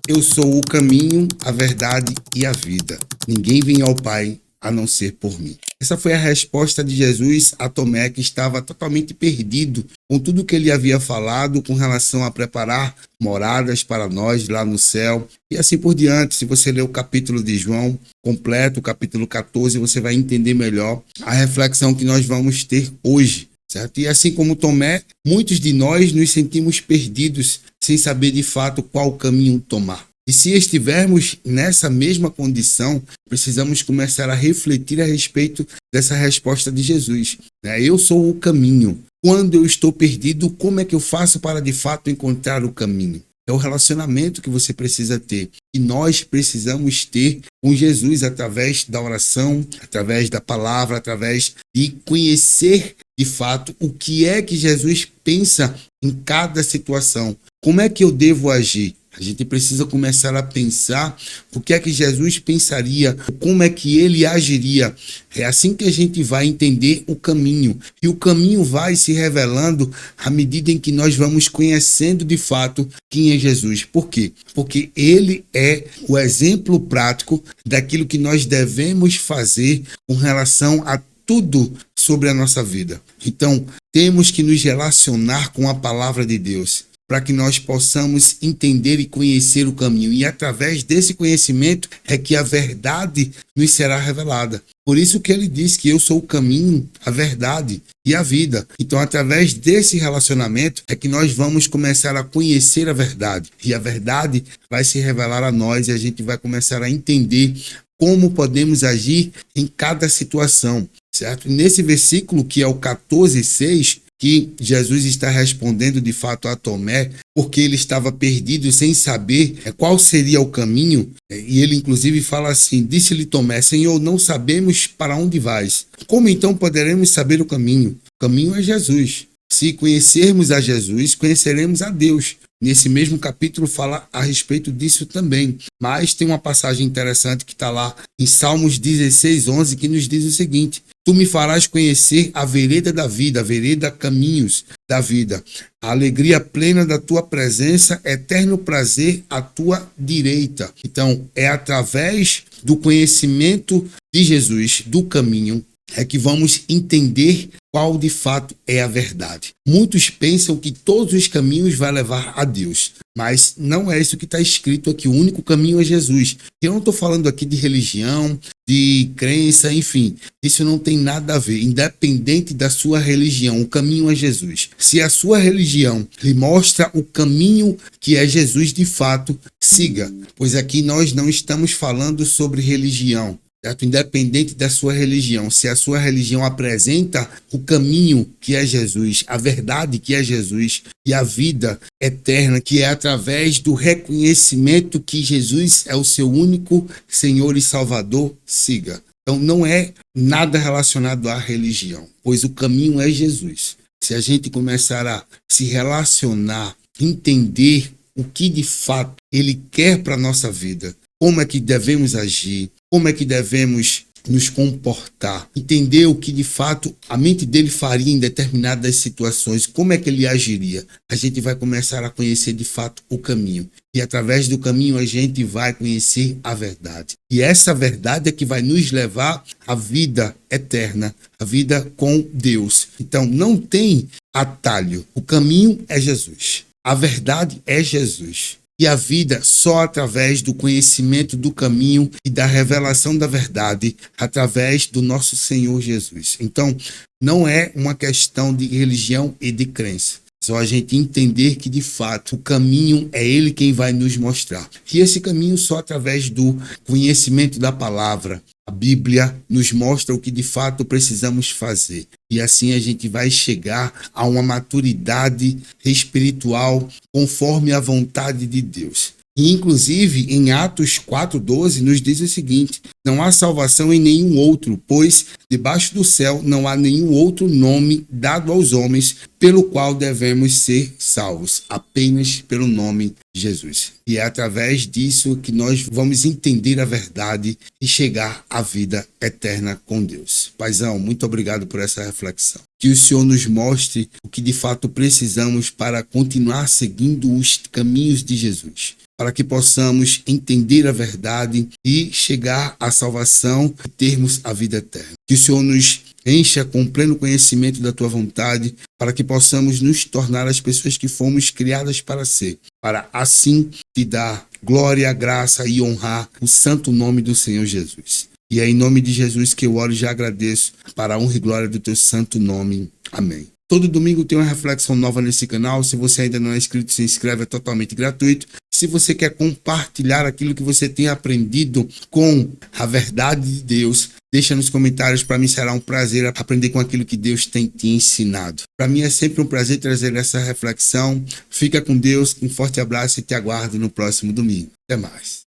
Eu sou o caminho, a verdade e a vida. Ninguém vem ao Pai a não ser por mim. Essa foi a resposta de Jesus a Tomé, que estava totalmente perdido com tudo que ele havia falado com relação a preparar moradas para nós lá no céu e assim por diante. Se você ler o capítulo de João completo, o capítulo 14, você vai entender melhor a reflexão que nós vamos ter hoje. Certo? E assim como Tomé, muitos de nós nos sentimos perdidos sem saber de fato qual caminho tomar. E se estivermos nessa mesma condição, precisamos começar a refletir a respeito dessa resposta de Jesus. Eu sou o caminho. Quando eu estou perdido, como é que eu faço para de fato encontrar o caminho? É o relacionamento que você precisa ter. E nós precisamos ter com Jesus através da oração, através da palavra, através de conhecer de fato o que é que Jesus pensa em cada situação. Como é que eu devo agir? A gente precisa começar a pensar o que é que Jesus pensaria, como é que ele agiria. É assim que a gente vai entender o caminho. E o caminho vai se revelando à medida em que nós vamos conhecendo de fato quem é Jesus. Por quê? Porque ele é o exemplo prático daquilo que nós devemos fazer com relação a tudo sobre a nossa vida. Então, temos que nos relacionar com a palavra de Deus, para que nós possamos entender e conhecer o caminho. E através desse conhecimento é que a verdade nos será revelada. Por isso que ele diz que eu sou o caminho, a verdade e a vida. Então, através desse relacionamento é que nós vamos começar a conhecer a verdade. E a verdade vai se revelar a nós e a gente vai começar a entender como podemos agir em cada situação, certo? E nesse versículo, que é o 14:6, que Jesus está respondendo de fato a Tomé, porque ele estava perdido sem saber qual seria o caminho. E ele inclusive fala assim: disse-lhe Tomé, Senhor, não sabemos para onde vais. Como então poderemos saber o caminho? O caminho é Jesus. Se conhecermos a Jesus, conheceremos a Deus. Nesse mesmo capítulo fala a respeito disso também. Mas tem uma passagem interessante que está lá em Salmos 16:11, que nos diz o seguinte: Tu me farás conhecer a vereda da vida, a vereda, caminhos da vida. A alegria plena da tua presença, eterno prazer à tua direita. Então, é através do conhecimento de Jesus, do caminho, é que vamos entender qual de fato é a verdade. Muitos pensam que todos os caminhos vão levar a Deus, mas não é isso que está escrito aqui. O único caminho é Jesus. Eu não estou falando aqui de religião, de crença, enfim. Isso não tem nada a ver. Independente da sua religião, o caminho é Jesus. Se a sua religião lhe mostra o caminho que é Jesus de fato, siga. Pois aqui nós não estamos falando sobre religião. Certo? Independente da sua religião, se a sua religião apresenta o caminho que é Jesus, a verdade que é Jesus e a vida eterna que é através do reconhecimento que Jesus é o seu único Senhor e Salvador, siga. Então não é nada relacionado à religião, pois o caminho é Jesus. Se a gente começar a se relacionar, entender o que de fato Ele quer para a nossa vida, como é que devemos agir, como é que devemos nos comportar, entender o que de fato a mente dele faria em determinadas situações, como é que ele agiria, a gente vai começar a conhecer de fato o caminho. E através do caminho a gente vai conhecer a verdade. E essa verdade é que vai nos levar à vida eterna, à vida com Deus. Então não tem atalho. O caminho é Jesus. A verdade é Jesus. E a vida só através do conhecimento do caminho e da revelação da verdade, através do nosso Senhor Jesus. Então, não é uma questão de religião e de crença. Só a gente entender que, de fato, o caminho é Ele quem vai nos mostrar. E esse caminho só através do conhecimento da palavra. A Bíblia nos mostra o que, de fato, precisamos fazer. E assim a gente vai chegar a uma maturidade espiritual conforme a vontade de Deus. E, inclusive, em Atos 4:12, nos diz o seguinte: Não há salvação em nenhum outro, pois debaixo do céu não há nenhum outro nome dado aos homens pelo qual devemos ser salvos, apenas pelo nome de Jesus. E é através disso que nós vamos entender a verdade e chegar à vida eterna com Deus. Paizão, muito obrigado por essa reflexão. Que o Senhor nos mostre o que de fato precisamos para continuar seguindo os caminhos de Jesus, para que possamos entender a verdade e chegar à salvação e termos a vida eterna. Que o Senhor nos encha com pleno conhecimento da tua vontade, para que possamos nos tornar as pessoas que fomos criadas para ser, para assim te dar glória, graça e honrar o santo nome do Senhor Jesus. E é em nome de Jesus que eu oro e já agradeço, para a honra e glória do teu santo nome. Amém. Todo domingo tem uma reflexão nova nesse canal. Se você ainda não é inscrito, se inscreve, é totalmente gratuito. Se você quer compartilhar aquilo que você tem aprendido com a verdade de Deus, deixa nos comentários. Para mim será um prazer aprender com aquilo que Deus tem te ensinado. Para mim é sempre um prazer trazer essa reflexão. Fica com Deus, um forte abraço e te aguardo no próximo domingo. Até mais.